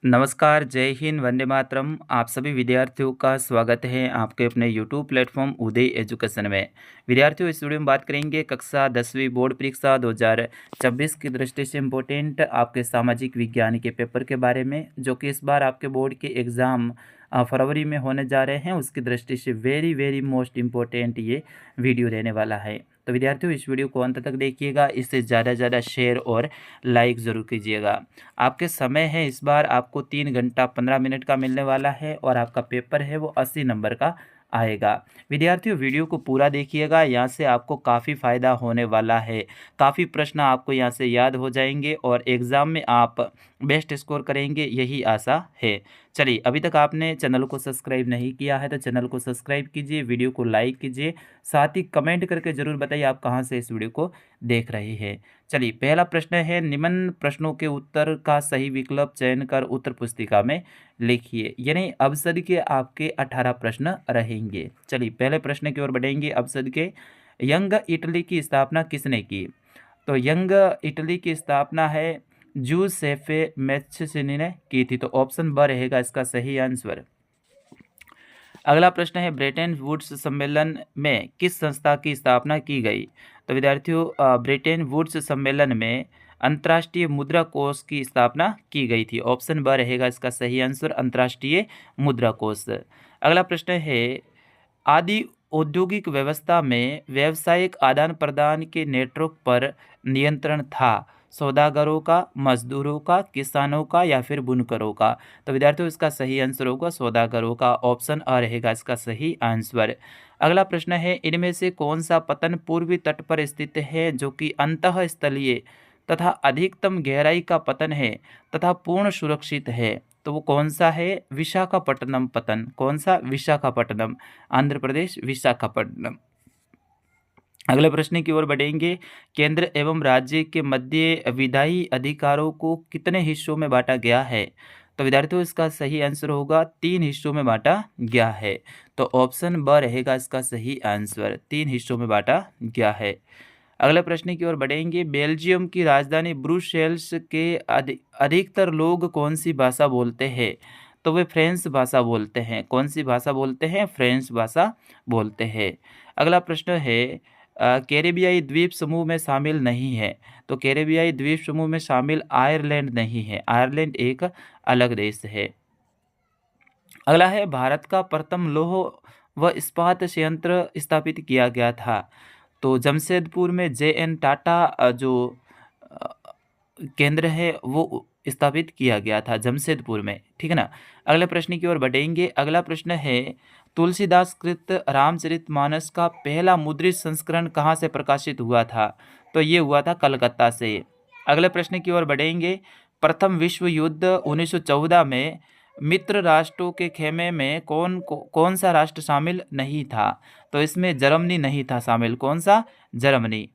नमस्कार, जय हिंद, वंदे मातरम। आप सभी विद्यार्थियों का स्वागत है आपके अपने यूट्यूब प्लेटफॉर्म उदय एजुकेशन में। विद्यार्थियों, इस वीडियो में बात करेंगे कक्षा 10वीं बोर्ड परीक्षा 2026 की दृष्टि से इम्पोर्टेंट आपके सामाजिक विज्ञान के पेपर के बारे में, जो कि इस बार आपके बोर्ड के एग्ज़ाम फरवरी में होने जा रहे हैं। उसकी दृष्टि से वेरी वेरी मोस्ट इम्पोर्टेंट ये वीडियो रहने वाला है। तो विद्यार्थियों, इस वीडियो को अंत तक देखिएगा, इससे ज़्यादा से ज़्यादा शेयर और लाइक ज़रूर कीजिएगा। आपके समय है इस बार आपको 3 घंटा 15 मिनट का मिलने वाला है और आपका पेपर है वो 80 नंबर का आएगा। विद्यार्थियों, वीडियो को पूरा देखिएगा, यहाँ से आपको काफ़ी फ़ायदा होने वाला है। काफ़ी प्रश्न आपको यहाँ से याद हो जाएंगे और एग्ज़ाम में आप बेस्ट स्कोर करेंगे, यही आशा है। चलिए, अभी तक आपने चैनल को सब्सक्राइब नहीं किया है तो चैनल को सब्सक्राइब कीजिए, वीडियो को लाइक कीजिए, साथ ही कमेंट करके ज़रूर बताइए आप कहाँ से इस वीडियो को देख रहे हैं। चलिए, पहला प्रश्न है, निम्न प्रश्नों के उत्तर का सही विकल्प चयन कर उत्तर पुस्तिका में लिखिए। यानी अवसद के आपके 18 प्रश्न रहेंगे। चलिए, पहले प्रश्न की ओर बढ़ेंगे। अवसद के, यंग इटली की स्थापना किसने की? तो यंग इटली की स्थापना है जूसेफे मैच्छिनी ने की थी। तो ऑप्शन ब रहेगा इसका सही आंसर। अगला प्रश्न है, ब्रेटन वुड्स सम्मेलन में किस संस्था की स्थापना की गई? तो विद्यार्थियों, ब्रेटन वुड्स सम्मेलन में अंतर्राष्ट्रीय मुद्रा कोष की स्थापना की गई थी। ऑप्शन ब रहेगा इसका सही आंसर, अंतर्राष्ट्रीय मुद्रा कोष। अगला प्रश्न है, आदि औद्योगिक व्यवस्था में व्यावसायिक आदान प्रदान के नेटवर्क पर नियंत्रण था सौदागरों का, मजदूरों का, किसानों का या फिर बुनकरों का? तो विद्यार्थियों, इसका सही आंसर होगा सौदागरों का। ऑप्शन अ रहेगा इसका सही आंसर। अगला प्रश्न है, इनमें से कौन सा पतन पूर्वी तट पर स्थित है जो कि अंतःस्थलीय तथा अधिकतम गहराई का पतन है तथा पूर्ण सुरक्षित है? तो वो कौन सा है? विशाखापट्टनम पतन। कौन सा? विशाखापट्टनम, आंध्र प्रदेश, विशाखापट्टनम। अगले प्रश्न की ओर बढ़ेंगे। केंद्र एवं राज्य के मध्य विधायी अधिकारों को कितने हिस्सों में बांटा गया है? तो विद्यार्थियों, इसका सही आंसर होगा 3 हिस्सों में बांटा गया है। तो ऑप्शन ब रहेगा इसका सही आंसर, 3 हिस्सों में बांटा गया है। अगले प्रश्न की ओर बढ़ेंगे। बेल्जियम की राजधानी ब्रुसेल्स के अधिकतर लोग कौन सी भाषा बोलते हैं? तो वे फ्रेंच भाषा बोलते हैं। कौन सी भाषा बोलते हैं? फ्रेंच भाषा बोलते हैं। अगला प्रश्न है, कैरेबियाई द्वीप समूह में शामिल नहीं है। तो कैरेबियाई द्वीप समूह में शामिल आयरलैंड नहीं है। आयरलैंड एक अलग देश है। अगला है, भारत का प्रथम लौह व इस्पात संयंत्र स्थापित किया गया था। तो जमशेदपुर में जे.एन. टाटा जो अ, केंद्र है वो स्थापित किया गया था जमशेदपुर में, ठीक है ना। अगले प्रश्न की ओर बढ़ेंगे। अगला प्रश्न है, तुलसीदास कृत रामचरितमानस का पहला मुद्रित संस्करण कहाँ से प्रकाशित हुआ था? तो ये हुआ था कलकत्ता से। अगले प्रश्न की ओर बढ़ेंगे। प्रथम विश्व युद्ध 1914 में मित्र राष्ट्रों के खेमे में कौन सा राष्ट्र शामिल नहीं था? तो इसमें जर्मनी नहीं था शामिल। कौन सा? जर्मनी।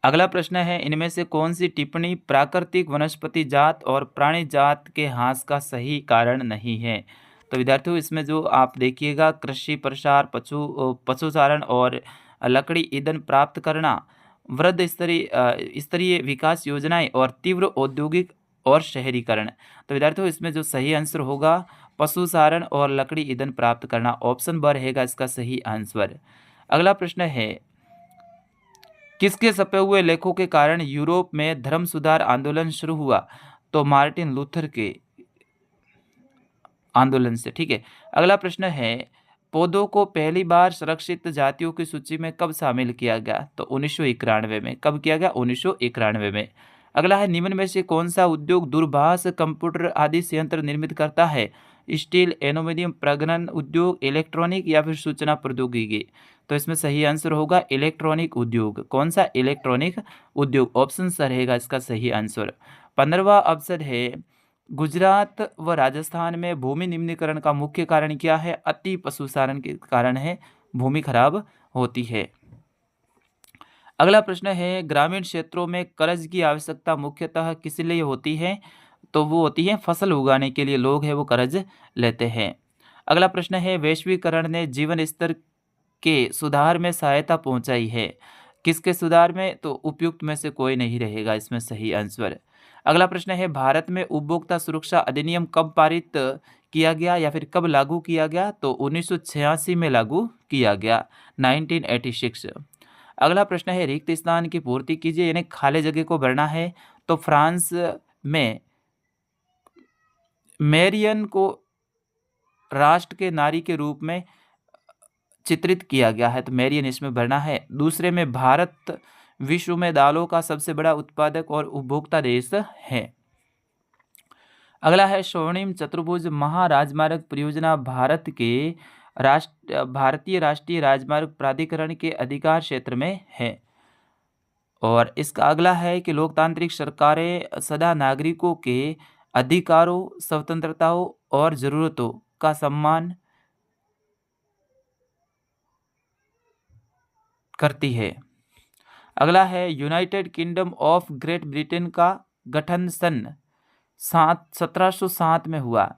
अगला प्रश्न है, इनमें से कौन सी टिप्पणी प्राकृतिक वनस्पति जात और प्राणी जात के ह्रास का सही कारण नहीं है? तो विद्यार्थियों, इसमें जो आप देखिएगा, कृषि प्रसार, पशुचारण और लकड़ी ईंधन प्राप्त करना, वृद्ध स्तरीय विकास योजनाएं और तीव्र औद्योगिक और शहरीकरण। तो विद्यार्थियों, इसमें जो सही आंसर होगा पशुचारण और लकड़ी ईंधन प्राप्त करना। ऑप्शन ब रहेगा इसका सही आंसर। अगला प्रश्न है, किसके छपे हुए लेखों के कारण यूरोप में धर्म सुधार आंदोलन शुरू हुआ? तो मार्टिन लूथर के आंदोलन से, ठीक है। अगला प्रश्न है, पौधों को पहली बार संरक्षित जातियों की सूची में कब शामिल किया गया? तो 1991 में। कब किया गया? 1991 में। अगला है, निम्न में से कौन सा उद्योग दूरभाष, कंप्यूटर आदि संयंत्र निर्मित करता है? स्टील, एल्यूमीनियम, प्रगनन उद्योग, इलेक्ट्रॉनिक या फिर सूचना प्रौद्योगिकी? तो इसमें सही आंसर होगा इलेक्ट्रॉनिक उद्योग। कौन सा? इलेक्ट्रॉनिक उद्योग। ऑप्शन स रहेगा इसका सही आंसर। 15वां अवसर है, गुजरात व राजस्थान में भूमि निम्नीकरण का मुख्य कारण क्या है? अति पशुचारण के कारण है, भूमि खराब होती है। अगला प्रश्न है, ग्रामीण क्षेत्रों में कर्ज की आवश्यकता मुख्यतः किस लिए होती है? तो वो होती है फसल उगाने के लिए लोग है वो कर्ज लेते हैं। अगला प्रश्न है, वैश्वीकरण ने जीवन स्तर के सुधार में सहायता पहुंचाई है। किसके सुधार में? तो उपयुक्त में से कोई नहीं रहेगा इसमें सही आंसर। अगला प्रश्न है भारत में उपभोक्ता सुरक्षा अधिनियम कब पारित किया गया या फिर कब लागू किया गया? तो 1986 में लागू किया गया, 1986। अगला प्रश्न है रिक्त स्थान की पूर्ति कीजिए, यानी खाली जगह को भरना है। तो फ्रांस में मैरियन को राष्ट्र के नारी के रूप में चित्रित किया गया है, तो मैरियन इसमें भरना है। दूसरे में भारत विश्व में दालों का सबसे बड़ा उत्पादक और उपभोक्ता देश है। अगला है स्वर्णिम चतुर्भुज महाराजमार्ग परियोजना भारतीय राष्ट्रीय राजमार्ग प्राधिकरण के अधिकार क्षेत्र में है। और इसका अगला है कि लोकतांत्रिक सरकारें सदा नागरिकों के अधिकारों, स्वतंत्रताओं और जरूरतों का सम्मान करती है। अगला है United kingdom of great Britain का गठन सन 1707 में हुआ।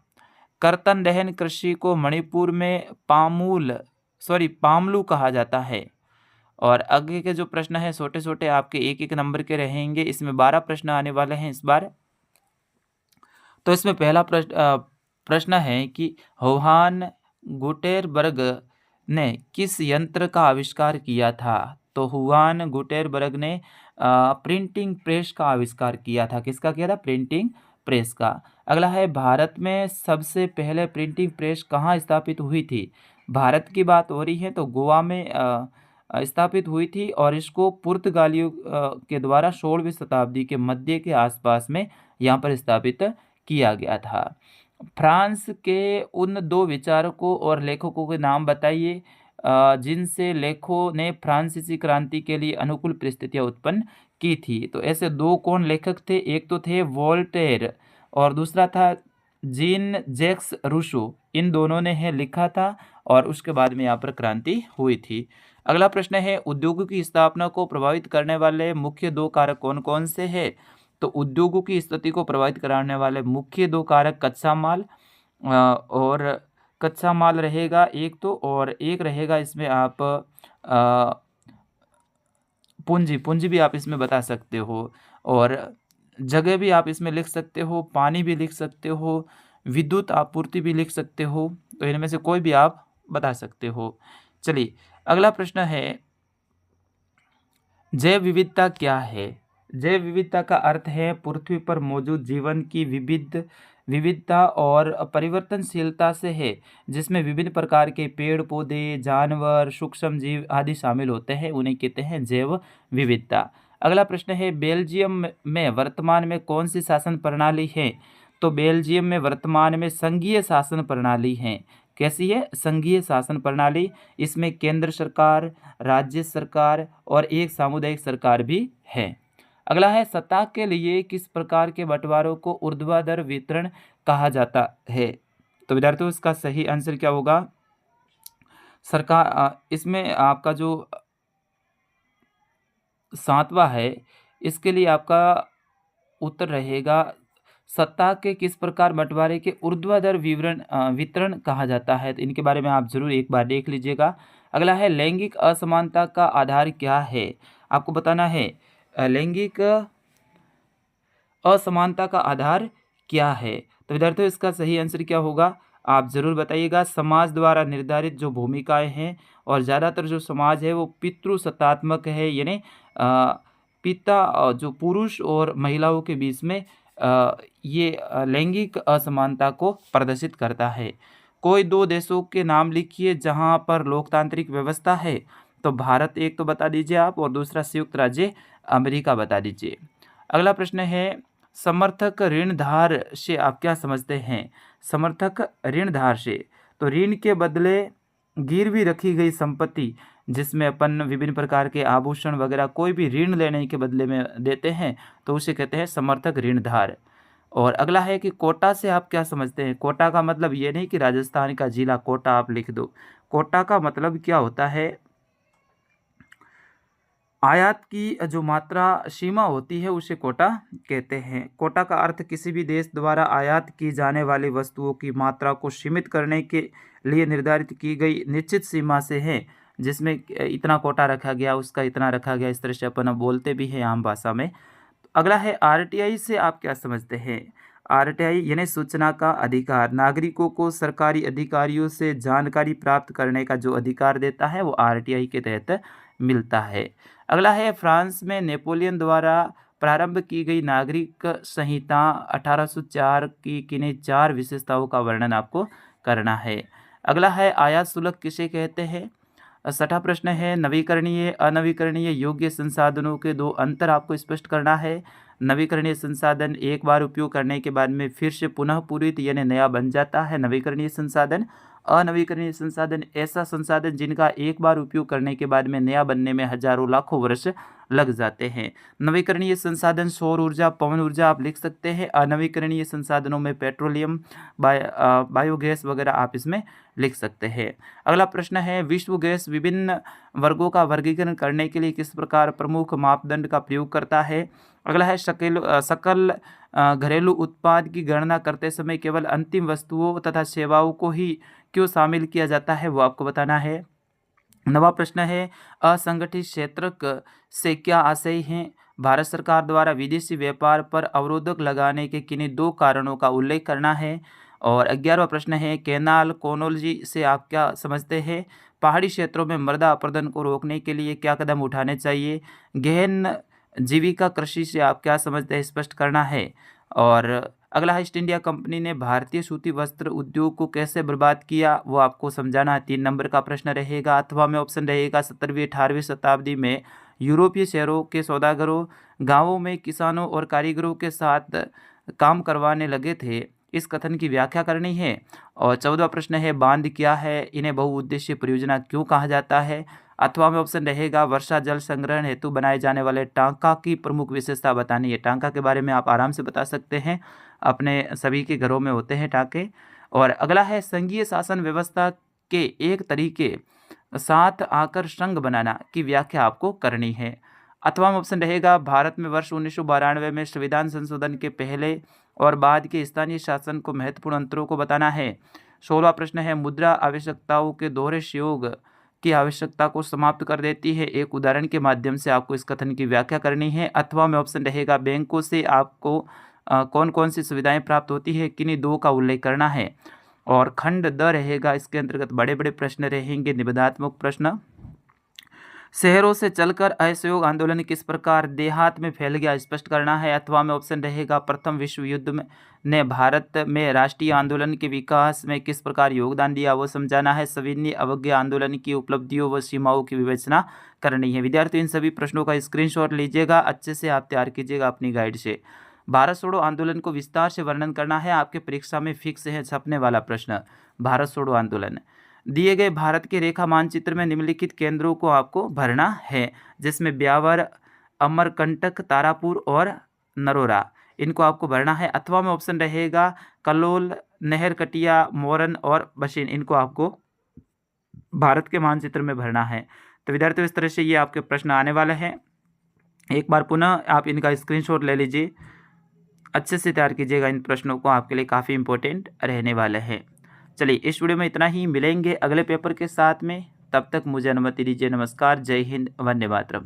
कर्तन दहन कृषि को मणिपुर में पामलू कहा जाता है। और आगे के जो प्रश्न है छोटे छोटे आपके एक एक नंबर के रहेंगे, इसमें 12 प्रश्न आने वाले हैं इस बार। तो इसमें पहला प्रश्न है कि योहान गुटेनबर्ग ने किस यंत्र का आविष्कार किया था? तो योहान गुटेनबर्ग ने प्रिंटिंग प्रेस का आविष्कार किया था। किसका किया था? प्रिंटिंग प्रेस का। अगला है भारत में सबसे पहले प्रिंटिंग प्रेस कहाँ स्थापित हुई थी? भारत की बात हो रही है तो गोवा में स्थापित हुई थी और इसको पुर्तगालियों के द्वारा 16वीं शताब्दी के मध्य के आसपास में यहाँ पर स्थापित किया गया था। फ्रांस के उन 2 विचारकों और लेखकों के नाम बताइए जिनसे लेखकों ने फ्रांसीसी क्रांति के लिए अनुकूल परिस्थितियां उत्पन्न की थी। तो ऐसे 2 कौन लेखक थे? एक तो थे वोल्टेयर और दूसरा था जीन जैक्स रूसो। इन दोनों ने है लिखा था और उसके बाद में यहाँ पर क्रांति हुई थी। अगला प्रश्न है उद्योगों की स्थापना को प्रभावित करने वाले मुख्य 2 कारक कौन कौन से हैं? तो उद्योगों की स्थिति को प्रभावित कराने वाले मुख्य 2 कारक कच्चा माल रहेगा एक तो, और एक रहेगा इसमें आप पूंजी भी आप इसमें बता सकते हो, और जगह भी आप इसमें लिख सकते हो, पानी भी लिख सकते हो, विद्युत आपूर्ति भी लिख सकते हो। तो इनमें से कोई भी आप बता सकते हो। चलिए अगला प्रश्न है जैव विविधता क्या है? जैव विविधता का अर्थ है पृथ्वी पर मौजूद जीवन की विविधता और परिवर्तनशीलता से है, जिसमें विभिन्न प्रकार के पेड़ पौधे, जानवर, सूक्ष्म जीव आदि शामिल होते हैं, उन्हें कहते हैं जैव विविधता। अगला प्रश्न है बेल्जियम में वर्तमान में कौन सी शासन प्रणाली है? तो बेल्जियम में वर्तमान में संघीय शासन प्रणाली है। कैसी है? संघीय शासन प्रणाली। इसमें केंद्र सरकार, राज्य सरकार और एक सामुदायिक सरकार भी है। अगला है सतह के लिए किस प्रकार के बंटवारों को ऊर्ध्वाधर वितरण कहा जाता है? तो विद्यार्थियों इसका सही आंसर क्या होगा? इसमें आपका जो 7वां है इसके लिए आपका उत्तर रहेगा सत्ता के किस प्रकार बंटवारे के ऊर्ध्वाधर वितरण कहा जाता है। तो इनके बारे में आप जरूर एक बार देख लीजिएगा। अगला है लैंगिक असमानता का आधार क्या है? आपको बताना है लैंगिक असमानता का आधार क्या है। तो विद्यार्थियों इसका सही आंसर क्या होगा आप जरूर बताइएगा। समाज द्वारा निर्धारित जो भूमिकाएं हैं, और ज़्यादातर जो समाज है वो पितृसत्तात्मक है, यानी पिता जो पुरुष और महिलाओं के बीच में ये लैंगिक असमानता को प्रदर्शित करता है। कोई 2 देशों के नाम लिखिए जहां पर लोकतांत्रिक व्यवस्था है। तो भारत एक तो बता दीजिए आप, और दूसरा संयुक्त राज्य अमेरिका बता दीजिए। अगला प्रश्न है समर्थक ऋणधार से आप क्या समझते हैं? समर्थक ऋणधार से तो ऋण के बदले गिरवी रखी गई संपत्ति, जिसमें अपन विभिन्न प्रकार के आभूषण वगैरह कोई भी ऋण लेने के बदले में देते हैं, तो उसे कहते हैं समर्थक ऋणधार। और अगला है कि कोटा से आप क्या समझते हैं? कोटा का मतलब ये नहीं कि राजस्थान का जिला कोटा आप लिख दो। कोटा का मतलब क्या होता है? आयात की जो मात्रा सीमा होती है उसे कोटा कहते हैं। कोटा का अर्थ किसी भी देश द्वारा आयात की जाने वाली वस्तुओं की मात्रा को सीमित करने के लिए निर्धारित की गई निश्चित सीमा से है, जिसमें इतना कोटा रखा गया, उसका इतना रखा गया, इस तरह से अपन बोलते भी हैं आम भाषा में। अगला है आरटीआई से आप क्या समझते हैं। आरटीआई यानी सूचना का अधिकार, नागरिकों को सरकारी अधिकारियों से जानकारी प्राप्त करने का जो अधिकार देता है वो आरटीआई के तहत मिलता है। अगला है फ्रांस में नेपोलियन द्वारा प्रारंभ की गई नागरिक संहिता 1804 की किन्हीं 4 विशेषताओं का वर्णन आपको करना है। अगला है आयात शुल्क किसे कहते हैं। छठा प्रश्न है नवीकरणीय अनवीकरणीय योग्य संसाधनों के दो अंतर आपको स्पष्ट करना है। नवीकरणीय संसाधन एक बार उपयोग करने के बाद में फिर से पुनः पूरित यानी नया बन जाता है नवीकरणीय संसाधन। अनवीकरणीय संसाधन ऐसा संसाधन जिनका एक बार उपयोग करने के बाद में नया बनने में हजारों लाखों वर्ष लग जाते हैं। नवीकरणीय संसाधन सौर ऊर्जा, पवन ऊर्जा आप लिख सकते हैं। अनवीकरणीय संसाधनों में पेट्रोलियम, बायोगैस वगैरह आप इसमें लिख सकते हैं। अगला प्रश्न है विश्व गैस विभिन्न वर्गों का वर्गीकरण करने के लिए किस प्रकार प्रमुख मापदंड का प्रयोग करता है। अगला है सकल घरेलू उत्पाद की गणना करते समय केवल अंतिम वस्तुओं तथा सेवाओं को ही क्यों शामिल किया जाता है वो आपको बताना है। नवा प्रश्न है असंगठित क्षेत्र से क्या आशय है। भारत सरकार द्वारा विदेशी व्यापार पर अवरोधक लगाने के किन्हीं 2 कारणों का उल्लेख करना है। और 11वां प्रश्न है कैनाल कोनोलॉजी से आप क्या समझते हैं। पहाड़ी क्षेत्रों में मृदा अपरदन को रोकने के लिए क्या कदम उठाने चाहिए। गहन जीविका कृषि से आप क्या समझते हैं स्पष्ट करना है। और अगला है ईस्ट इंडिया कंपनी ने भारतीय सूती वस्त्र उद्योग को कैसे बर्बाद किया वो आपको समझाना है। 3 नंबर का प्रश्न रहेगा। अथवा में ऑप्शन रहेगा 17वीं 18वीं शताब्दी में यूरोपीय शहरों के सौदागरों गांवों में किसानों और कारीगरों के साथ काम करवाने लगे थे, इस कथन की व्याख्या करनी है। और 14वां प्रश्न है बांध क्या है, इन्हें बहुउद्देशीय परियोजना क्यों कहा जाता है। अथवा में ऑप्शन रहेगा वर्षा जल संग्रहण हेतु बनाए जाने वाले टांका की प्रमुख विशेषता बतानी है। टांका के बारे में आप आराम से बता सकते हैं, अपने सभी के घरों में होते हैं टांके। और अगला है संघीय शासन व्यवस्था के एक तरीके साथ आकर संघ बनाना की व्याख्या आपको करनी है। अथवा में ऑप्शन रहेगा भारत में वर्ष 1992 में संविधान संशोधन के पहले और बाद के स्थानीय शासन को महत्वपूर्ण अंतरों को बताना है। 16वां प्रश्न है मुद्रा आवश्यकताओं के दोहरे सहयोग की आवश्यकता को समाप्त कर देती है, एक उदाहरण के माध्यम से आपको इस कथन की व्याख्या करनी है। अथवा में ऑप्शन रहेगा बैंकों से आपको कौन कौन सी सुविधाएं प्राप्त होती है, किन्हीं 2 का उल्लेख करना है। और खंड द रहेगा, इसके अंतर्गत बड़े बड़े प्रश्न रहेंगे, निबंधात्मक प्रश्न। शहरों से चलकर असहयोग आंदोलन किस प्रकार देहात में फैल गया स्पष्ट करना है। अथवा में ऑप्शन रहेगा प्रथम विश्व युद्ध ने भारत में राष्ट्रीय आंदोलन के विकास में किस प्रकार योगदान दिया वो समझाना है। सविनय अवज्ञा आंदोलन की उपलब्धियों व सीमाओं की विवेचना करनी है। विद्यार्थियों इन सभी प्रश्नों का स्क्रीनशॉट लीजिएगा, अच्छे से आप तैयार कीजिएगा अपनी गाइड से। भारत छोड़ो आंदोलन को विस्तार से वर्णन करना है, आपके परीक्षा में फिक्स है छपने वाला प्रश्न। भारत छोड़ो आंदोलन दिए गए भारत के रेखा मानचित्र में निम्नलिखित केंद्रों को आपको भरना है, जिसमें ब्यावर, अमरकंटक, तारापुर और नरोरा, इनको आपको भरना है। अथवा में ऑप्शन रहेगा कलोल, नहर कटिया, मोरन और बशीन, इनको आपको भारत के मानचित्र में भरना है। तो विद्यार्थियों इस तरह से ये आपके प्रश्न आने वाले हैं। एक बार पुनः आप इनका स्क्रीनशॉट ले लीजिए, अच्छे से तैयार कीजिएगा, इन प्रश्नों को आपके लिए काफ़ी इंपॉर्टेंट रहने वाले हैं। चलिए इस वीडियो में इतना ही, मिलेंगे अगले पेपर के साथ में, तब तक मुझे अनुमति दीजिए। नमस्कार, जय हिंद, वंदे मातरम।